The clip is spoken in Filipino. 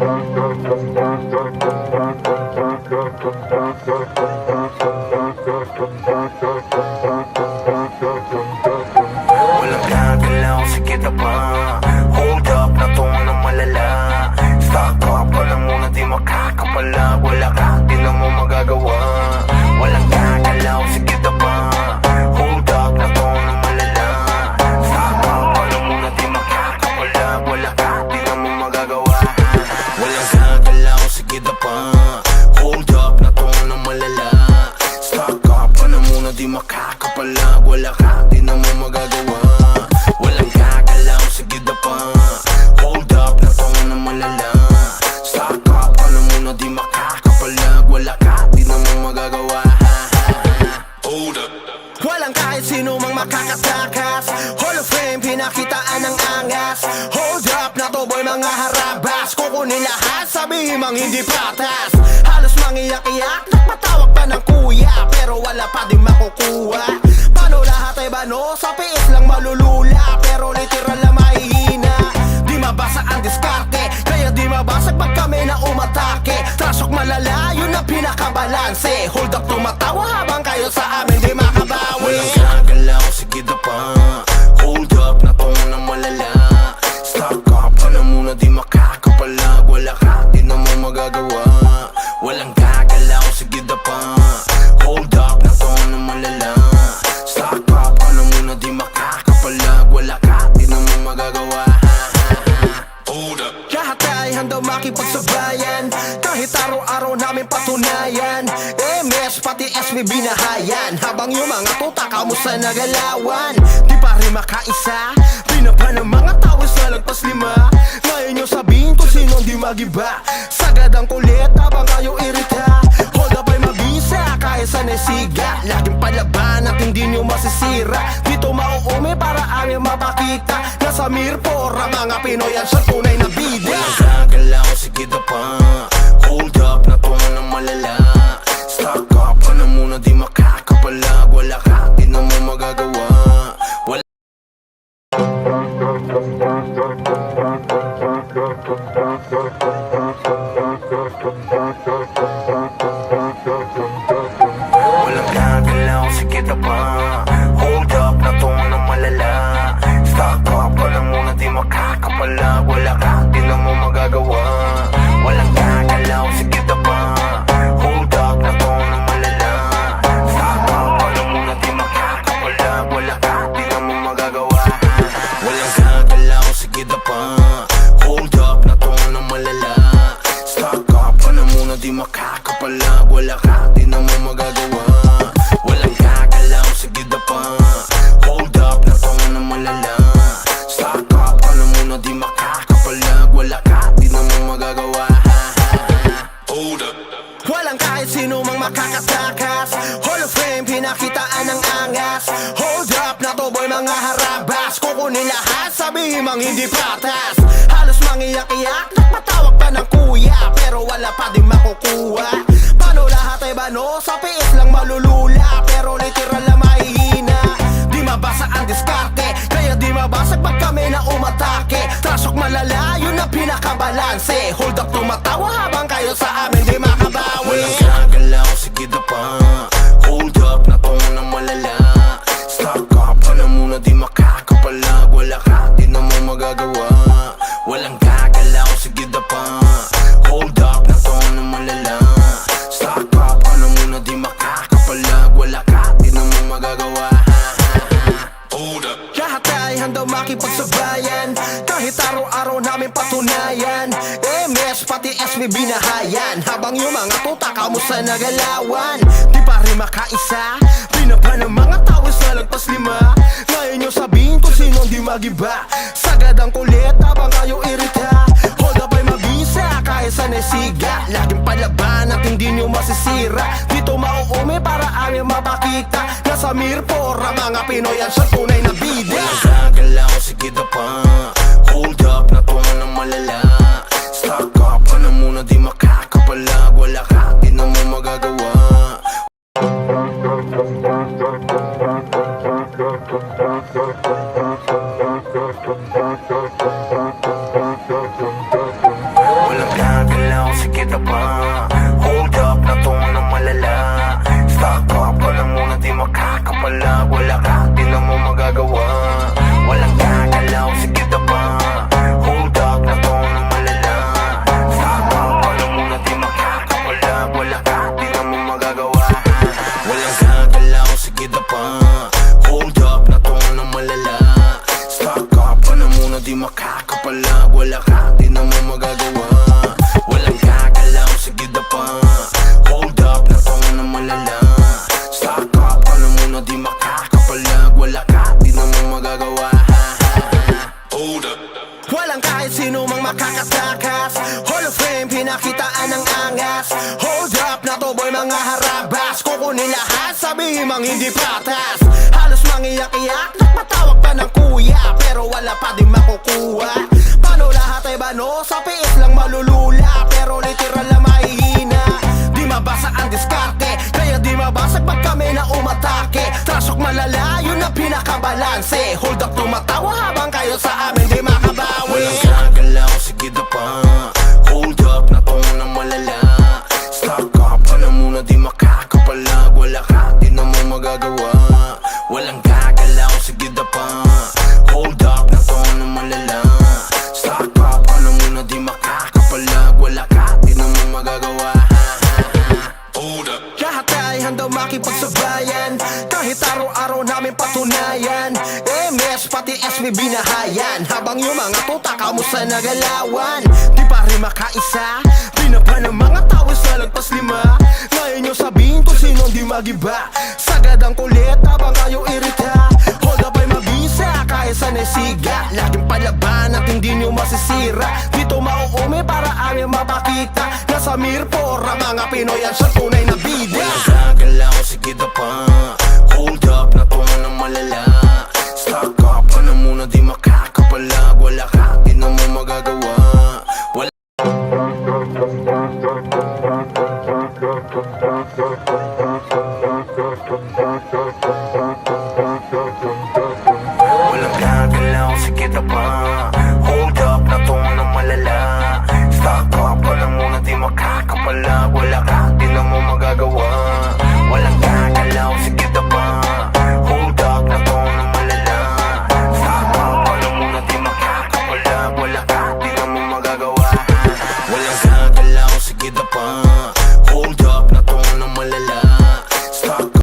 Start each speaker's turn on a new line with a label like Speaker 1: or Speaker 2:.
Speaker 1: Walang gagalaw, sige na ba? Hold up na to na malala. Stock up ka na muna, di makakapala. Wala ka, di na mo magagawa. Walang gagalaw, sige na ba? Hold up na to na malala. Stock up ka na muna, di makakapala. Wala ka, di na mo magagawa. Walang gagalaw, sige na ba? Hold up na to na malala. Stock up ka na muna, di makakapala. Wala ka, di na mo magagawa. Walang gagalaw, sige na pa. Hold up na to na malala. Stock up ka na muna, di makakapalag. Wala ka, di na mo magagawa. Hold up.
Speaker 2: Walang kahit sino mang makakatakas. Hall of Fame, pinakitaan ng angas. Hold up na to boy, mga harabas. Kukunin lahat, sabihin mang hindi patas. Halos mangiyak-iyak, nagpatawag pa ng kuya, pero wala pa din makukuha. Paano lahat ay bano? Sa piis lang malulula, pero literal na mahihina. Di mabasa ang diskarte, kaya di mabasag pag kami na umatake. Trasok malala, yun ang pinakabalanse. Hold up, tumatawa habang kayo sa amin di makabawi.
Speaker 1: Walang gagalaw, sige na pa. Hold up na to na malala. Stock up ka na muna, di makakapalag. Wala ka, di na mo magagawa. Walang gagalaw, sige na pa. Hold up na to na malala. Stock up ka na muna, di makakapalag. Wala ka, di na mo magagawa. Hold up.
Speaker 2: Lahat ay handang makipagsabayan, kahit araw-araw namin patunayan. MS pati SB binahayan, habang yung mga tuta kamusta nagalawan. Di pa rin makaisa, pinapa ng mga tao sa lagpas lima. Ngayon yung sabihin kung sino di magiba. Sagad ang kulit habang kayo irita. Hold up ay mabisa kahit sa nesiga. Laging palaban at hindi nyo masisira. Dito mauumi para amin mapakita. Nasa Mirpor ang mga Pinoy ang sa tunay na bida.
Speaker 1: Walang gagalaw, sige na pa. Hold up na to na malala. Stock up ka na muna, di makakapalag. Wala ka, di na mo magagawa. Wala. Walang gagalaw, sige na pa. Hold up na to na malala. Stock up ka na muna, di makakapalag. Wala ka, di na mo magagawa. Walang gagalaw, sige na pa. Hold up na to na malala. Stock up ka na muna, di makakapalag. Wala ka, di na mo magagawa. Walang gagalaw, sige na pa. Hold up na to na malala. Stock up ka na muna, di makakapalag. Wala ka, di na mo magagawa. Walang gagalaw, sige na pa. Hold up na to na malala. Stock up ka na muna, di makakapalag. Wala ka, di na mo magagawa. Hold up.
Speaker 2: Walang kahit sino mang makakatakas. Hall of Fame, pinakitaan ng angas. Hold up na to boy, mga harabas. Kukunin lahat, sabihin mang hindi patas. Halos mangiyak-iyak, nagpatawag pa ng kuya, pero wala pa din makukuha. Paano lahat ay bano? Sa piis lang malulula, pero literal na mahihina. Di mabasa ang diskarte, kaya di mabasag pag kami na umatake. Trasok malala, yun ang pinakabalanse. Hold up, tumatawa habang kayo sa amin di makabawi.
Speaker 1: Walang gagalaw, sige na pa. Hold up na to na malala. Stock up ka na muna, di makakapalag. Wala ka, di na mo magagawa. Walang gagalaw, sige na pa. Hold up na to na malala. Stock up ka na muna, di makakapalag. Wala ka, di na mo magagawa. Hold up.
Speaker 2: Lahat ay handang makipagsabayan, kahit araw-araw namin patunayan. MS pati SB binahayan, habang yung mga tuta kamusta nagalawan. Di pa rin makaisa, pinapa ng mga tao sa lagpas lima. Ngayon yung sabihin kung sino di magiba. Sagad ang kulit habang kayo irita. Hold up ay mabisa kahit sa nesiga. Laging palaban at hindi nyo masisira. Dito mauumi para amin mapakita. Nasa Mirpor ang mga Pinoy ang sa tunay na bida.
Speaker 1: Walang gagalaw, sige na pa. Hold up na to na malala. Stock up ka na muna, di makakapalag. Wala ka, di na mo magagawa. Walang sige na ba? Hold up na to na malala. Stock up ka na muna, di makakapala. Wala ka, di na mo magagawa. Walang gagalaw, sige na ba? Hold up na to na malala. Stock up ka na muna, di makakapala. Wala ka, di na mo magagawa. Walang gagalaw, sige na ba? Hold up na to na malala. Stock up ka na muna, di makakapala. Wala ka, di na mo magagawa. Walang gagalaw, sige na ba? Hold up na to na malala. Stock up ka na muna, di makakapalag. Wala ka, di na mo magagawa. Hold up.
Speaker 2: Walang kahit sino mang makakatakas. Hall of Fame, pinakitaan ng angas. Hold up na to boy, mga harabas. Kukunin lahat, sabihin mang hindi patas. Halos mangiyak-iyak, nagpatawag pa ng kuya, pero wala pa din makukuha. Paano lahat ay bano? Sa PS lang malulula, pero literal na mahihina. Di mabasa ang diskarte, kaya di mabasag pag kami na umatake. Trasok malala, yun ang pinakabalanse. Hold up, tumatawa habang kayo sa amin di makabawi.
Speaker 1: Walang gagalaw, sige na pa. Hold up na to na malala. Stock up ka na muna, di makakapalag. Wala ka, di na mo magagawa. Walang gagalaw, sige na pa. Hold up na to na malala. Stock up ka na muna, di makakapalag. Wala ka, di na mo magagawa. Hold up.
Speaker 2: Lahat ay handang makipagsabayan, kahit araw-araw namin patunayan. MS pati SB binahayan, habang yung mga tuta kamusta nagalawan. Di pa rin makaisa, binaba ng mga tao sa lagpas 5. Ngayon nyo sabihin kung sino di magiba. Sagad ang kulit habang kayo irita. Hold up ay mabisa kahit sa nesiga. Laging palaban at hindi nyo masisira. Dito mauumi para amin mapakita. Nasa Mirpor ang mga Pinoy ang siyang tunay na bida.
Speaker 1: Walang gagalaw, sige na pa. Hold up na to na malala. Stock up ka na muna, di makakapalag. Wala ka, di na mo magagawa. Wala. Walang gagalaw, sige na pa. Hold up na to na malala. Stock up ka na muna, di makakapalag.